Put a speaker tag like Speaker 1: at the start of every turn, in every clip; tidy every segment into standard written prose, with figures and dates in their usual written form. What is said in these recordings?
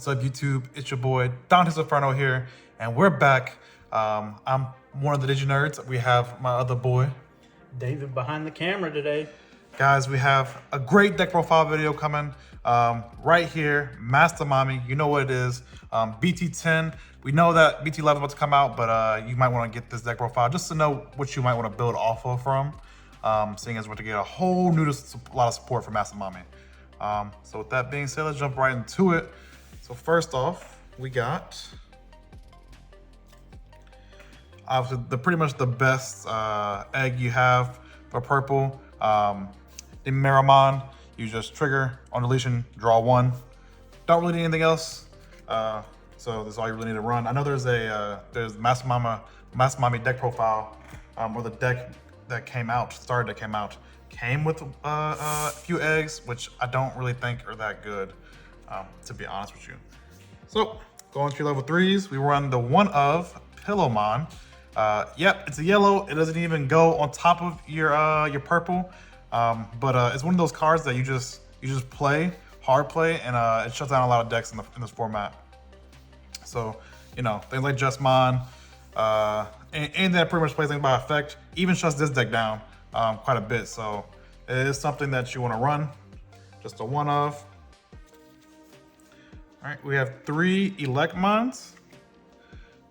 Speaker 1: What's up, YouTube? It's your boy Dante's Inferno here, and we're back. I'm one of the DigiNerds. We have my other boy,
Speaker 2: David, behind the camera today.
Speaker 1: Guys, we have a great deck profile video coming right here. MASTEMOMMY, you know what it is. BT10. We know that BT11 is about to come out, but you might want to get this deck profile just to know what you might want to build off of from. Seeing as we're to get a whole new lot of support for Mastemon. So with that being said, let's jump right into it. So first off, we got obviously pretty much the best egg you have for purple. Digimon, you just trigger on deletion, draw one. Don't really need anything else. So that's all you really need to run. I know there's Mastemommy deck profile, or the deck that came out, came with a few eggs, which I don't really think are that good, to be honest with you. So going to level 3s, we run the one of Pillowmon. Yep, it's a yellow. It doesn't even go on top of your purple, but it's one of those cards that you just play, hard play, and it shuts down a lot of decks in this format. So, you know, things like Mastemon, and that pretty much plays things by effect, even shuts this deck down quite a bit. So it is something that you want to run, just a one of. All right, we have 3 Electmons.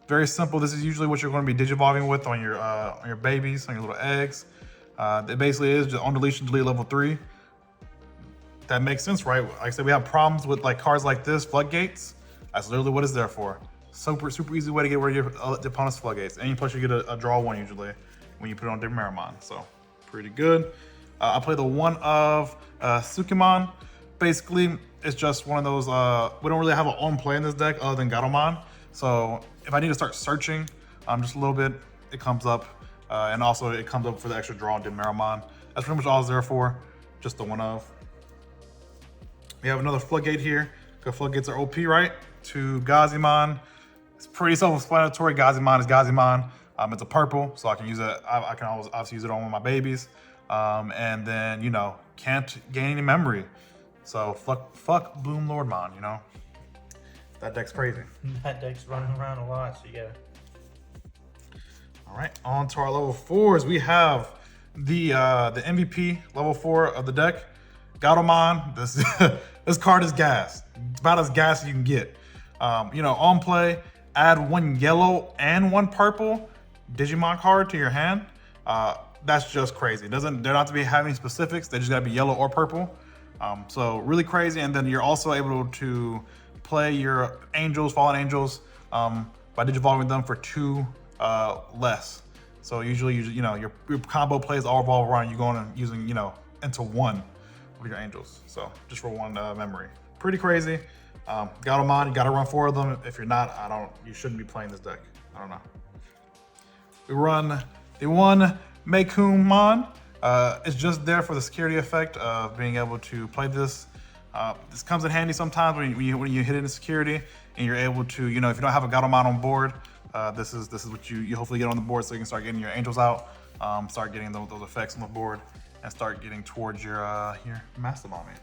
Speaker 1: Very simple. This is usually what you're going to be digivolving with on your babies, on your little eggs. It basically is just on deletion, delete level 3. That makes sense, right? Like I said, we have problems with like cards like this, floodgates. That's literally what it's there for. Super easy way to get rid of your opponent's floodgates. And plus you get a draw one usually when you put it on Digimon. So pretty good. I play the one of Sukimon. Basically, it's just one of those, we don't really have an on play in this deck other than Gatomon. So if I need to start searching just a little bit, it comes up. And also it comes up for the extra draw on Digimon. That's pretty much all it's there for, just the one of. We have another floodgate here, because floodgates are OP, right? To Gazimon. It's pretty self-explanatory. Gazimon is Gazimon. It's a purple, so I can use it. I can always obviously use it on one of my babies. And then, you know, can't gain any memory. So fuck Bloom Lordmon, you know? That deck's crazy.
Speaker 2: That deck's running around a lot, so you gotta...
Speaker 1: All right, on to our level 4s. We have the MVP level 4 of the deck, Gatomon. This card is gas. It's about as gas as you can get. You know, on play, add 1 yellow and 1 purple Digimon card to your hand. That's just crazy. They're not to be having specifics. They just gotta be yellow or purple. So really crazy. And then you're also able to play your angels, fallen angels, by digivolving them for 2 less. So usually, you know, your combo plays all revolve around you going and using, you know, into 1 of your angels. So just for 1 memory. Pretty crazy. Gatomon, you gotta run 4 of them. If you're not, you shouldn't be playing this deck. I don't know. We run the one Mastemon. It's just there for the security effect of being able to play this. This comes in handy sometimes when you hit it in security and you're able to, you know, if you don't have a Gatomon on board, this is what you hopefully get on the board so you can start getting your angels out, start getting those effects on the board, and start getting towards your Mastemommy.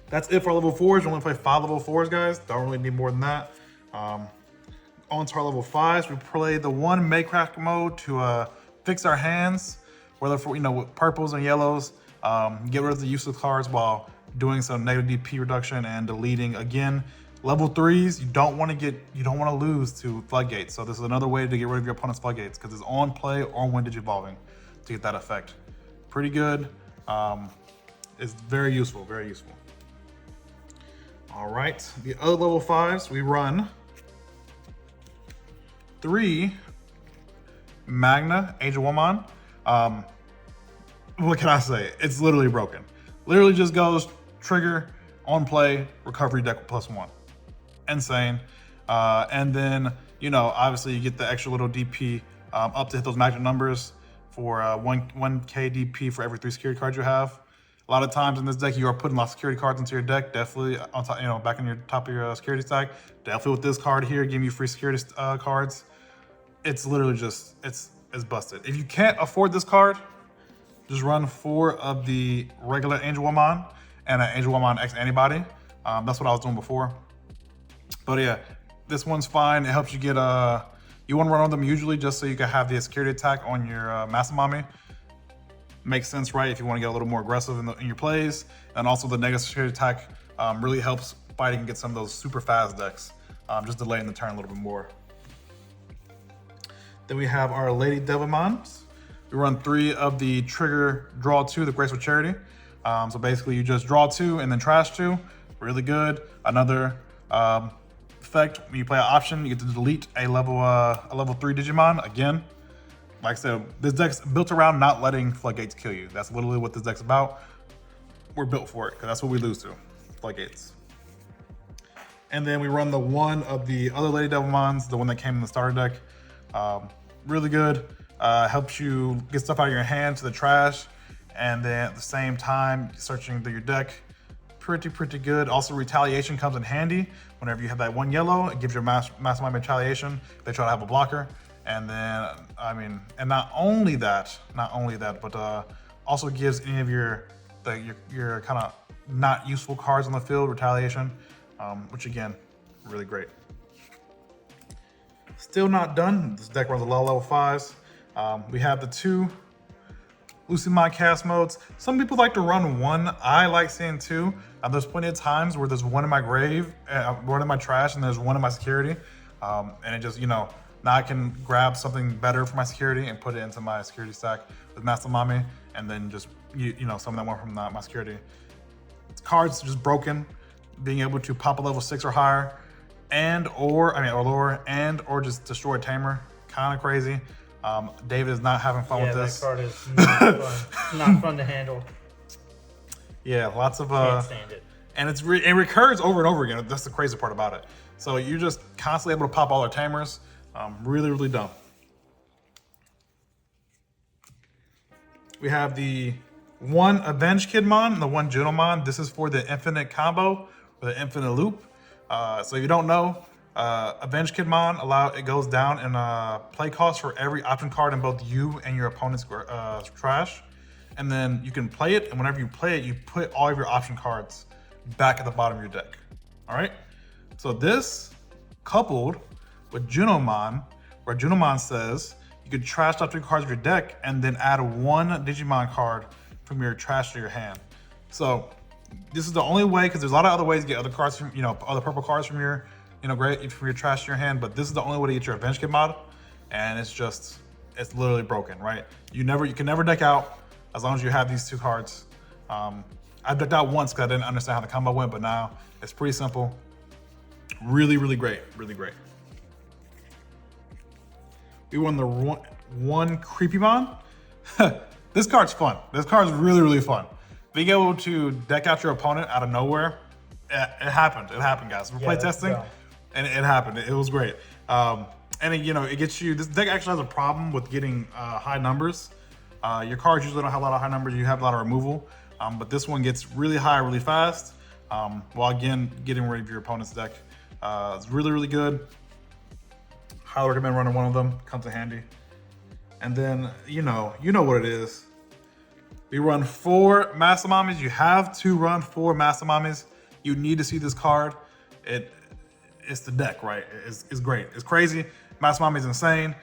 Speaker 1: That's it for level 4s. You only play 5 level 4s, guys. Don't really need more than that. On to our level 5s, we play the one Maycraft mode to fix our hands, whether for, you know, with purples and yellows, get rid of the useless cards while doing some negative DP reduction and deleting. Again, level 3s, you don't want to lose to floodgates. So this is another way to get rid of your opponent's floodgates, because it's on play or when digivolving to get that effect. Pretty good. It's very useful, very useful. All right, the other level 5s, we run 3 Magna Angelwoman. What can I say? It's literally broken. Literally just goes trigger, on play, recovery deck +1. Insane. And then, you know, obviously you get the extra little DP up to hit those magic numbers for 1k DP for every 3 security cards you have. A lot of times in this deck, you are putting lots of security cards into your deck. Definitely on top, you know, back in your top of your security stack. Definitely with this card here, giving you free security cards. It's literally just, it's busted. If you can't afford this card, just run 4 of the regular Angelwoman and an Angelwoman X antibody. That's what I was doing before. But yeah, this one's fine. It helps you get you want to run on them usually just so you can have the security attack on your Mastemommy. Makes sense, right? If you want to get a little more aggressive in your plays, and also the negative security attack really helps fighting against some of those super fast decks, just delaying the turn a little bit more. Then we have our Lady Devilmons. We run 3 of the trigger draw 2, the Graceful Charity. So basically you just draw 2 and then trash 2. Really good. Another effect, when you play an option, you get to delete a level 3 Digimon. Again, like I said, this deck's built around not letting floodgates kill you. That's literally what this deck's about. We're built for it, because that's what we lose to, floodgates. And then we run the 1 of the other Lady Devilmons, the one that came in the starter deck. Really good. Helps you get stuff out of your hand to the trash, and then at the same time searching through your deck. Pretty good. Also, retaliation comes in handy whenever you have that 1 yellow. It gives your Mastemon retaliation. They try to have a blocker, and then and not only that, but also gives any of your kind of not useful cards on the field retaliation, which again, really great. Still not done. This deck runs a lot of level 5s. We have the 2 Lucimon cast modes. Some people like to run 1. I like seeing 2. There's plenty of times where there's 1 in my grave, 1 in my trash, and there's 1 in my security. And it just, now I can grab something better for my security and put it into my security stack with Mastemommy, and then just, some of that one from my security. Cards just broken. Being able to pop a level 6 or higher, or lower, or just destroy a tamer. Kind of crazy. David is not having fun with this.
Speaker 2: Yeah, that card is not fun. Not fun to handle.
Speaker 1: Yeah, lots of
Speaker 2: Can't stand it.
Speaker 1: And it recurs over and over again. That's the crazy part about it. So you're just constantly able to pop all their tamers. Really dumb. We have the 1 Avenge Kidmon and the 1 Junomon. This is for the infinite combo, or the infinite loop. So if you don't know, Avenge Kidmon it goes down in play cost for every option card in both you and your opponent's trash, and then you can play it. And whenever you play it, you put all of your option cards back at the bottom of your deck. All right. So this coupled with Junomon, where Junomon says you could trash top 3 cards of your deck and then add 1 Digimon card from your trash to your hand. So this is the only way, because there's a lot of other ways to get other cards from, other purple cards from your, from your trash to your hand, but this is the only way to get your Avenge Kid mod, and it's literally broken, right? You can never deck out as long as you have these 2 cards. I decked out once because I didn't understand how the combo went, but now it's pretty simple. Really great, really great. We won the 1 Creepymon. This card's fun. This card's really fun. Being able to deck out your opponent out of nowhere, it happened. It happened, guys. We're play testing, and it happened. It was great. And it gets you. This deck actually has a problem with getting high numbers. Your cards usually don't have a lot of high numbers. You have a lot of removal, but this one gets really high, really fast. While again getting rid of your opponent's deck. It's really good. Highly recommend running 1 of them. Comes in handy. And then you know what it is. We run 4 Mastemommies. You have to run 4 Mastemommies. You need to see this card. It's the deck, right? It's great. It's crazy. Mastemommy is insane.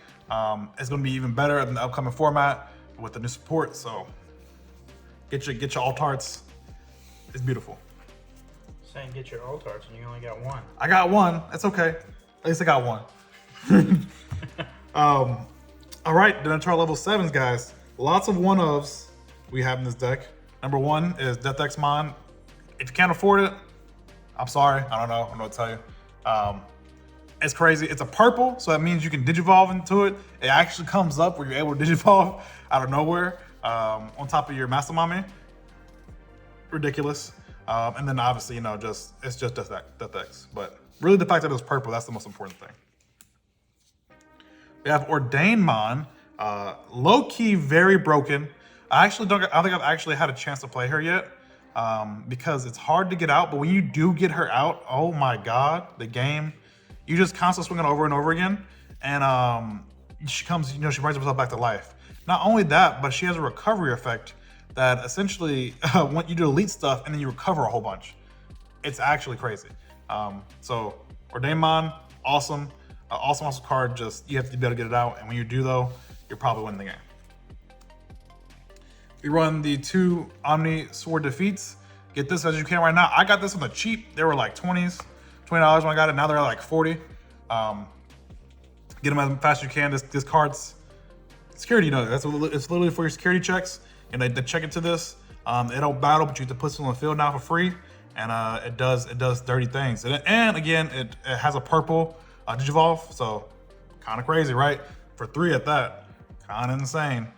Speaker 1: It's going to be even better in the upcoming format with the new support. So get your alt arts. It's beautiful.
Speaker 2: Saying get your alt arts and you only got 1.
Speaker 1: I got 1. That's okay. At least I got 1. All right, then to our level 7s, guys. Lots of 1-ofs we have in this deck. Number 1 is Death Exmon. If you can't afford it, I'm sorry. I don't know what to tell you. It's crazy. It's a purple, so that means you can Digivolve into it. It actually comes up where you're able to Digivolve out of nowhere on top of your Mastemommy. Ridiculous. And then obviously, it's just Death X. But really the fact that it's purple, that's the most important thing. We have Ordainmon. Low-key very broken. I think I've actually had a chance to play her yet because it's hard to get out. But when you do get her out, oh my God, the game, you just constantly swinging over and over again. And she comes, she brings herself back to life. Not only that, but she has a recovery effect that essentially when you delete stuff and then you recover a whole bunch. It's actually crazy. So or Digimon, awesome. Awesome card, just you have to be able to get it out, and when you do though, you're probably winning the game. We run the 2 Omni Sword Defeats. Get this as you can right now. I got this on the cheap. They were like $20 when I got it. Now they're like 40. Get them as fast as you can. This card's security, you know, it's literally for your security checks, and they check it to this. It don't battle, but you have to put it on the field now for free, and it does dirty things. And again, it has a purple Digivolve, so kind of crazy, right? For 3 at that, kind of insane.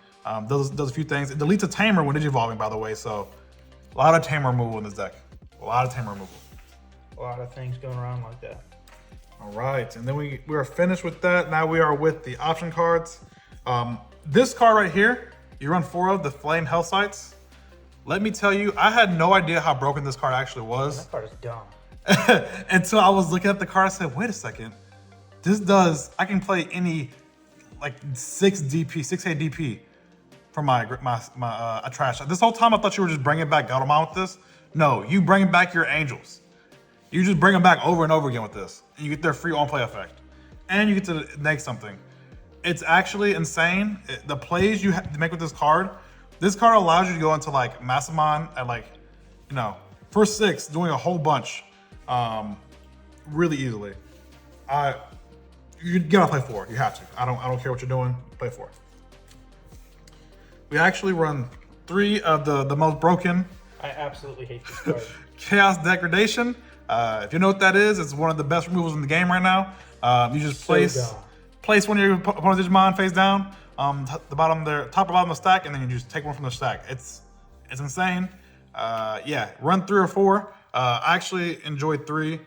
Speaker 1: Does a few things. It deletes a tamer when Digivolving, by the way, so a lot of tamer removal in this deck. A lot of tamer removal.
Speaker 2: A lot of things going around like that.
Speaker 1: All right, and then we are finished with that. Now we are with the option cards. This card right here, you run 4 of the Flame Health Sites. Let me tell you, I had no idea how broken this card actually was.
Speaker 2: That card is dumb.
Speaker 1: Until I was looking at the card, I said, wait a second. This does, I can play any like 6 DP for my trash. This whole time I thought you were just bringing back Gatomon with this. No, you bring back your angels. You just bring them back over and over again with this. And you get their free on-play effect. And you get to make something. It's actually insane. The plays you make with this card allows you to go into like Mastemon at like, you know, for 6, doing a whole bunch really easily. You gotta play 4, you have to. I don't care what you're doing, play 4. We actually run 3 of the most broken.
Speaker 2: I absolutely hate this card.
Speaker 1: Chaos Degradation. If you know what that is, it's one of the best removals in the game right now. You just place one of your opponent's Digimon face down, the bottom there, top or bottom of the stack, and then you just take one from the stack. It's insane. Yeah, run 3 or 4. I actually enjoyed 3.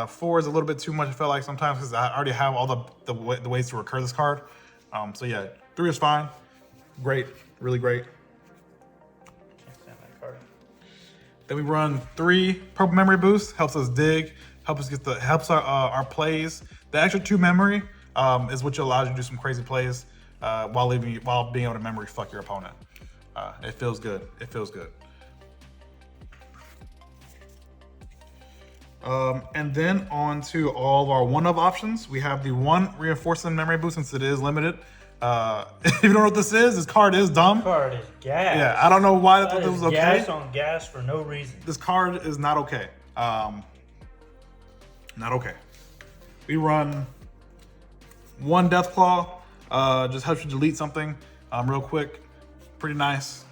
Speaker 1: 4 is a little bit too much, I felt like sometimes, because I already have all the ways to recur this card. So yeah, 3 is fine. Great, really great.
Speaker 2: Can't stand that card.
Speaker 1: Then we run 3 purple memory boosts, helps us dig, helps our plays. The extra 2 memory is what allows you to do some crazy plays while being able to memory fuck your opponent. It feels good. It feels good. And then on to all of our 1-of options. We have the 1 reinforcing memory boost, since it is limited. If you don't know what this card is dumb.
Speaker 2: This card is gas.
Speaker 1: Yeah, I don't know why I thought this was okay.
Speaker 2: Gas on gas for no reason.
Speaker 1: This card is not okay. Not okay. We run 1 Deathclaw. Just helps you delete something real quick. Pretty nice.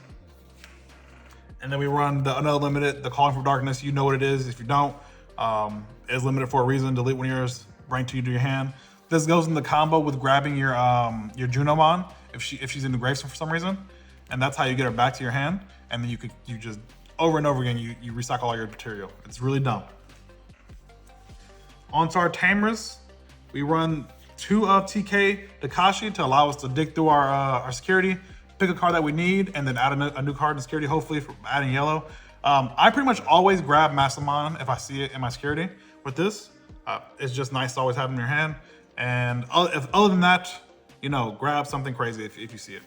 Speaker 1: And then we run another limited, the Calling from Darkness. You know what it is. If you don't, it's limited for a reason. Delete one of yours, bring 2 to your hand. This goes in the combo with grabbing your Junomon if she's in the grave for some reason, and that's how you get her back to your hand. And then you just over and over again you recycle all your material. It's really dumb. On to our tamers, we run 2 of TK Takashi to allow us to dig through our security, pick a card that we need, and then add a new card in security. Hopefully, for adding yellow. I pretty much always grab Mastemon if I see it in my security. With this, it's just nice to always have in your hand. And other than that, you know, grab something crazy if you see it.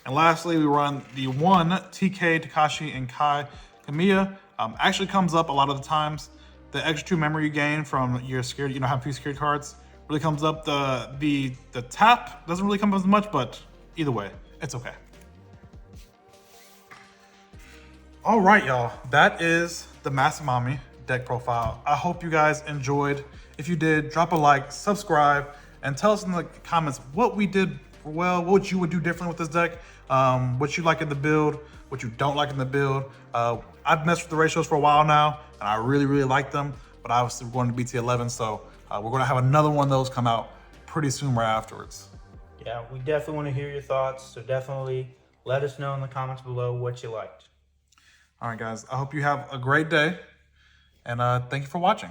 Speaker 1: And lastly, we run the 1 TK Takashi and Kai Kamiya. Actually comes up a lot of the times. The extra 2 memory you gain from your security, you know, have 2 security cards, really comes up. The tap doesn't really come up as much, but either way, it's okay. All right, y'all, that is the Mastemommy deck profile. I hope you guys enjoyed. If you did, drop a like, subscribe, and tell us in the comments what we did well, what you would do differently with this deck, what you like in the build, what you don't like in the build. I've messed with the ratios for a while now, and I really, really like them, but obviously we're going to BT11, so we're going to have another one of those come out pretty soon right afterwards.
Speaker 2: Yeah, we definitely want to hear your thoughts, so definitely let us know in the comments below what you liked.
Speaker 1: All right, guys, I hope you have a great day, and thank you for watching.